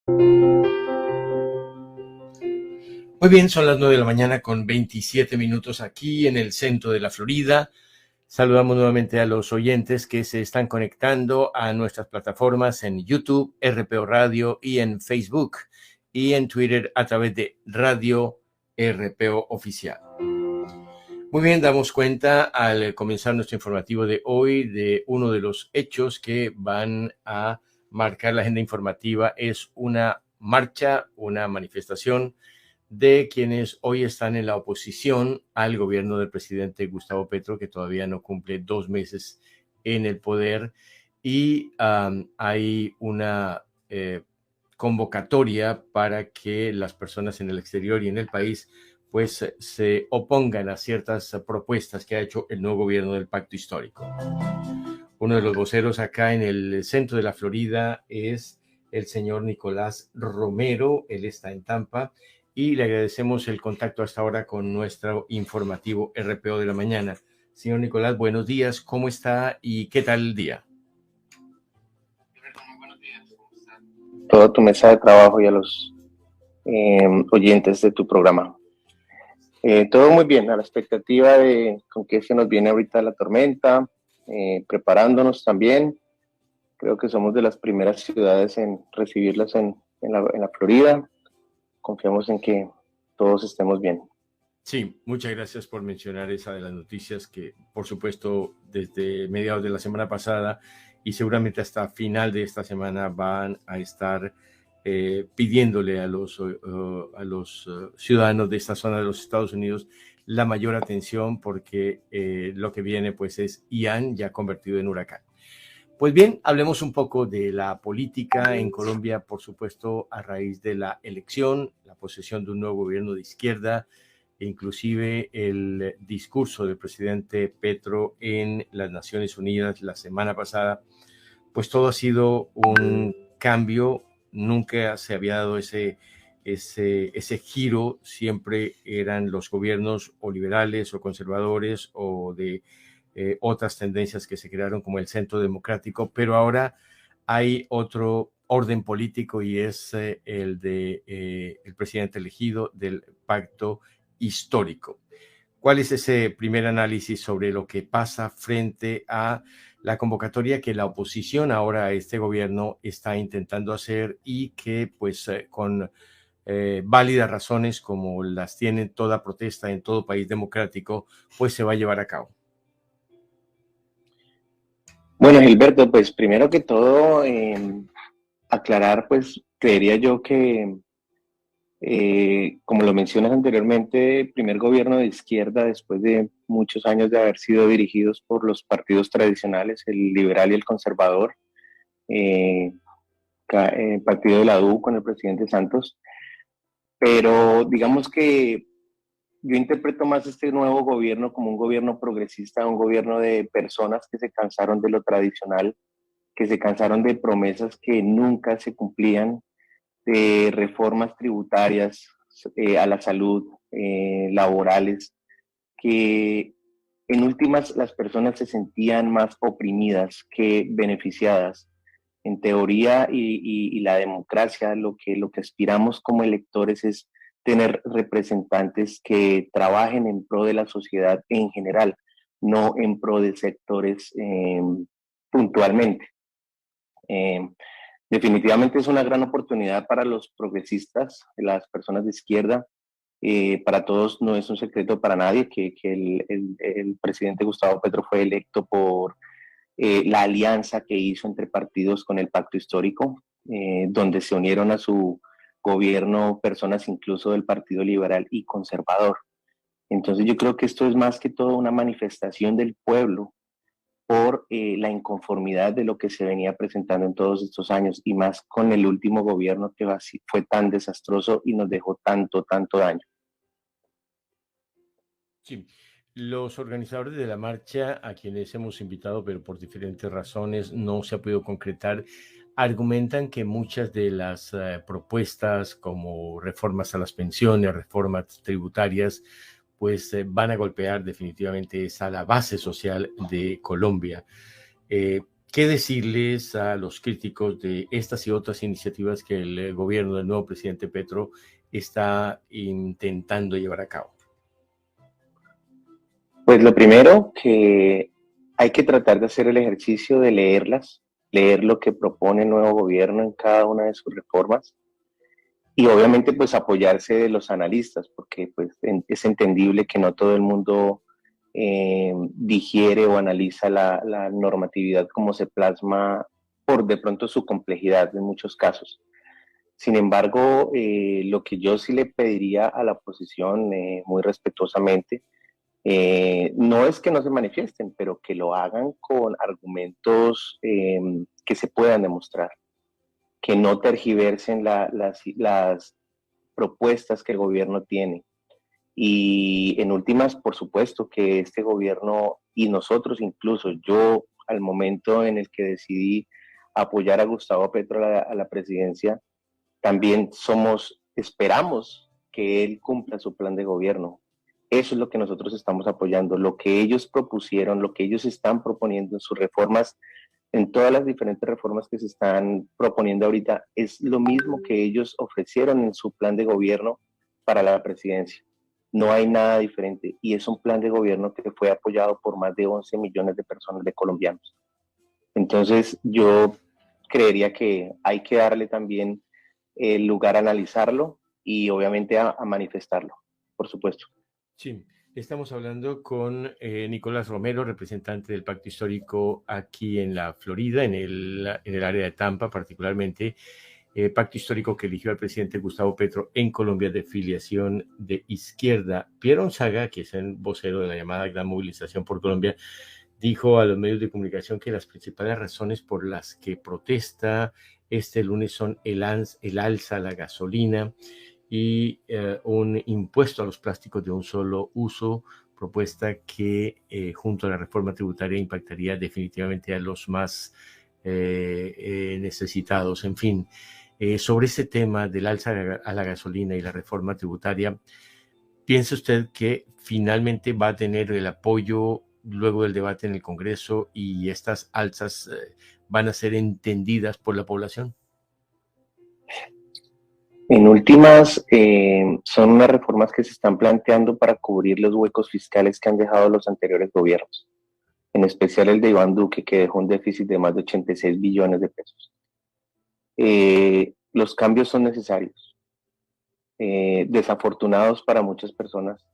Muy bien, son las 9 de la mañana con 27 minutos aquí en el centro de la Florida. Saludamos nuevamente a los oyentes que se están conectando a nuestras plataformas en YouTube, RPO Radio, y en Facebook y en Twitter a través de Radio RPO Oficial. Muy bien, damos cuenta al comenzar nuestro informativo de hoy de uno de los hechos que van a marcar la agenda informativa. Es una marcha, una manifestación de quienes hoy están en la oposición al gobierno del presidente Gustavo Petro, que todavía no cumple 2 meses en el poder, y hay una convocatoria para que las personas en el exterior y en el país pues se opongan a ciertas propuestas que ha hecho el nuevo gobierno del Pacto Histórico. Uno de los voceros acá en el centro de la Florida es el señor Nicolás Romero. Él está en Tampa y le agradecemos el contacto hasta ahora con nuestro informativo RPO de la mañana. Señor Nicolás, buenos días, ¿cómo está y qué tal el día? Toda tu mesa de trabajo y a los oyentes de tu programa. Todo muy bien, a la expectativa de con qué se nos viene ahorita la tormenta, preparándonos también. Creo que somos de las primeras ciudades en recibirlas en la Florida. Confiamos en que todos estemos bien. Sí, muchas gracias por mencionar esa de las noticias que, por supuesto, desde mediados de la semana pasada y seguramente hasta final de esta semana van a estar pidiéndole a los ciudadanos de esta zona de los Estados Unidos la mayor atención porque lo que viene pues es Ian ya convertido en huracán. Pues bien, hablemos un poco de la política en Colombia, por supuesto, a raíz de la elección, la posesión de un nuevo gobierno de izquierda, e inclusive el discurso del presidente Petro en las Naciones Unidas la semana pasada, pues todo ha sido un cambio, nunca se había dado ese giro, siempre eran los gobiernos o liberales o conservadores o de otras tendencias que se crearon como el Centro Democrático, pero ahora hay otro orden político y es el de el presidente elegido del Pacto Histórico. ¿Cuál es ese primer análisis sobre lo que pasa frente a la convocatoria que la oposición ahora a este gobierno está intentando hacer y que pues con válidas razones como las tiene toda protesta en todo país democrático, pues se va a llevar a cabo? Bueno, Gilberto, pues primero que todo, aclarar, pues creería yo que como lo mencionas anteriormente, el primer gobierno de izquierda después de muchos años de haber sido dirigidos por los partidos tradicionales, el liberal y el conservador, eh, el partido de la U con el presidente Santos. Pero digamos que yo interpreto más este nuevo gobierno como un gobierno progresista, un gobierno de personas que se cansaron de lo tradicional, que se cansaron de promesas que nunca se cumplían, de reformas tributarias a la salud, laborales, que en últimas las personas se sentían más oprimidas que beneficiadas. En teoría y la democracia, lo que aspiramos como electores es tener representantes que trabajen en pro de la sociedad en general, no en pro de sectores puntualmente. Eh, Definitivamente es una gran oportunidad para los progresistas, las personas de izquierda. Para todos no es un secreto para nadie que el presidente Gustavo Petro fue electo por la alianza que hizo entre partidos con el Pacto Histórico, donde se unieron a su gobierno personas incluso del Partido Liberal y Conservador. Entonces yo creo que esto es más que todo una manifestación del pueblo por la inconformidad de lo que se venía presentando en todos estos años y más con el último gobierno que fue tan desastroso y nos dejó tanto daño. Sí, los organizadores de la marcha, a quienes hemos invitado, pero por diferentes razones no se ha podido concretar, argumentan que muchas de las propuestas como reformas a las pensiones, reformas tributarias, pues van a golpear definitivamente esa la base social de Colombia. Eh, ¿Qué decirles a los críticos de estas y otras iniciativas que el gobierno del nuevo presidente Petro está intentando llevar a cabo? Pues lo primero, que hay que tratar de hacer el ejercicio de leerlas, leer lo que propone el nuevo gobierno en cada una de sus reformas y obviamente pues apoyarse de los analistas, porque pues es entendible que no todo el mundo digiere o analiza la normatividad como se plasma por de pronto su complejidad en muchos casos. Sin embargo, lo que yo sí le pediría a la oposición muy respetuosamente, no es que no se manifiesten, pero que lo hagan con argumentos que se puedan demostrar, que no tergiversen las propuestas que el gobierno tiene. Y en últimas, por supuesto que este gobierno y nosotros incluso, yo al momento en el que decidí apoyar a Gustavo Petro a la presidencia, también esperamos que él cumpla su plan de gobierno. Eso es lo que nosotros estamos apoyando, lo que ellos propusieron, lo que ellos están proponiendo en sus reformas, en todas las diferentes reformas que se están proponiendo ahorita, es lo mismo que ellos ofrecieron en su plan de gobierno para la presidencia. No hay nada diferente y es un plan de gobierno que fue apoyado por más de 11 millones de personas, de colombianos. Entonces yo creería que hay que darle también el lugar a analizarlo y obviamente a manifestarlo, por supuesto. Sí, estamos hablando con Nicolás Romero, representante del Pacto Histórico aquí en la Florida, en el área de Tampa particularmente, pacto histórico que eligió al presidente Gustavo Petro en Colombia de filiación de izquierda. Pierre Gonzaga, que es el vocero de la llamada Gran Movilización por Colombia, dijo a los medios de comunicación que las principales razones por las que protesta este lunes son el alza a la gasolina y un impuesto a los plásticos de un solo uso, propuesta que junto a la reforma tributaria impactaría definitivamente a los más necesitados. En fin, sobre este tema del alza a la gasolina y la reforma tributaria, ¿piensa usted que finalmente va a tener el apoyo luego del debate en el Congreso y estas alzas van a ser entendidas por la población? En últimas, son unas reformas que se están planteando para cubrir los huecos fiscales que han dejado los anteriores gobiernos, en especial el de Iván Duque, que dejó un déficit de más de 86 billones de pesos. Los cambios son necesarios, desafortunados para muchas personas.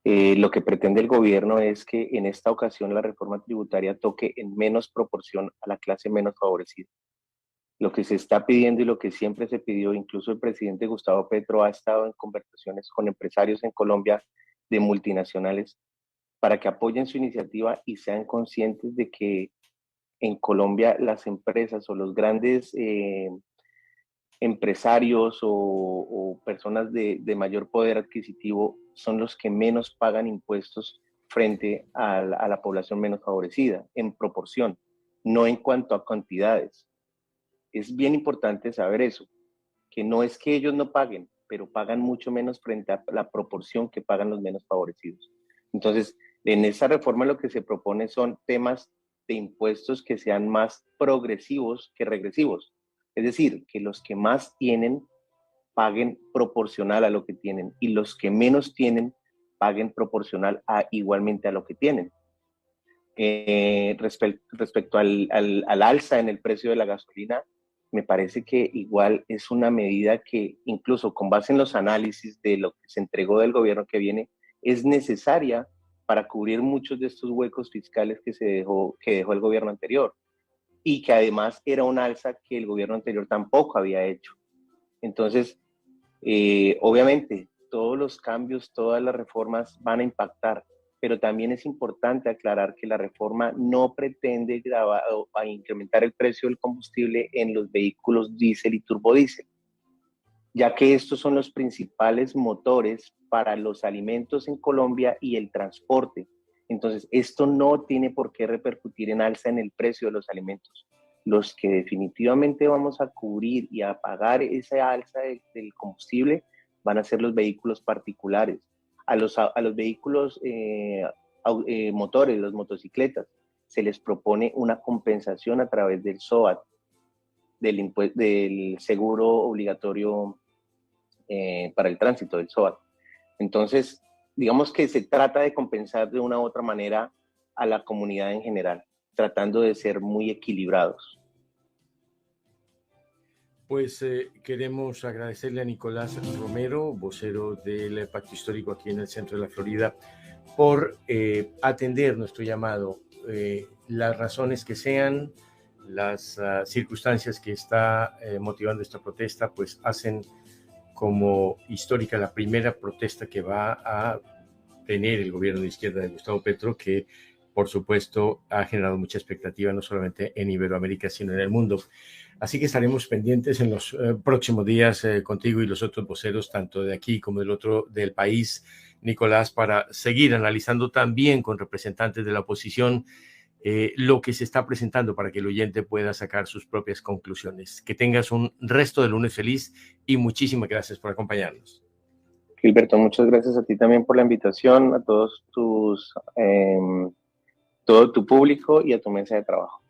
Lo que pretende el gobierno es que en esta ocasión la reforma tributaria toque en menos proporción a la clase menos favorecida. Lo que se está pidiendo y lo que siempre se pidió, incluso el presidente Gustavo Petro ha estado en conversaciones con empresarios en Colombia de multinacionales para que apoyen su iniciativa y sean conscientes de que en Colombia las empresas o los grandes empresarios o personas de mayor poder adquisitivo son los que menos pagan impuestos frente a la población menos favorecida, en proporción, no en cuanto a cantidades. Es bien importante saber eso, que no es que ellos no paguen, pero pagan mucho menos frente a la proporción que pagan los menos favorecidos. Entonces, en esa reforma lo que se propone son temas de impuestos que sean más progresivos que regresivos. Es decir, que los que más tienen paguen proporcional a lo que tienen y los que menos tienen paguen proporcional igualmente a lo que tienen. Respecto al alza en el precio de la gasolina, me parece que igual es una medida que incluso con base en los análisis de lo que se entregó del gobierno que viene, es necesaria para cubrir muchos de estos huecos fiscales que dejó el gobierno anterior y que además era un alza que el gobierno anterior tampoco había hecho. Entonces, obviamente, todos los cambios, todas las reformas van a impactar, pero también es importante aclarar que la reforma no pretende a incrementar el precio del combustible en los vehículos diésel y turbodiesel, ya que estos son los principales motores para los alimentos en Colombia y el transporte. Entonces, esto no tiene por qué repercutir en alza en el precio de los alimentos. Los que definitivamente vamos a cubrir y a pagar esa alza del combustible van a ser los vehículos particulares. A los vehículos motores, las motocicletas, se les propone una compensación a través del SOAT, del seguro obligatorio para el tránsito, del SOAT. Entonces, digamos que se trata de compensar de una u otra manera a la comunidad en general, tratando de ser muy equilibrados. Pues queremos agradecerle a Nicolás Romero, vocero del Pacto Histórico aquí en el centro de la Florida, por atender nuestro llamado. Las razones que sean, las circunstancias que está motivando esta protesta, pues hacen como histórica la primera protesta que va a tener el gobierno de izquierda de Gustavo Petro, que por supuesto ha generado mucha expectativa no solamente en Iberoamérica, sino en el mundo. Así que estaremos pendientes en los próximos días contigo y los otros voceros, tanto de aquí como del otro del país, Nicolás, para seguir analizando también con representantes de la oposición lo que se está presentando para que el oyente pueda sacar sus propias conclusiones. Que tengas un resto de lunes feliz y muchísimas gracias por acompañarnos. Gilberto, muchas gracias a ti también por la invitación, a todo tu público y a tu mesa de trabajo.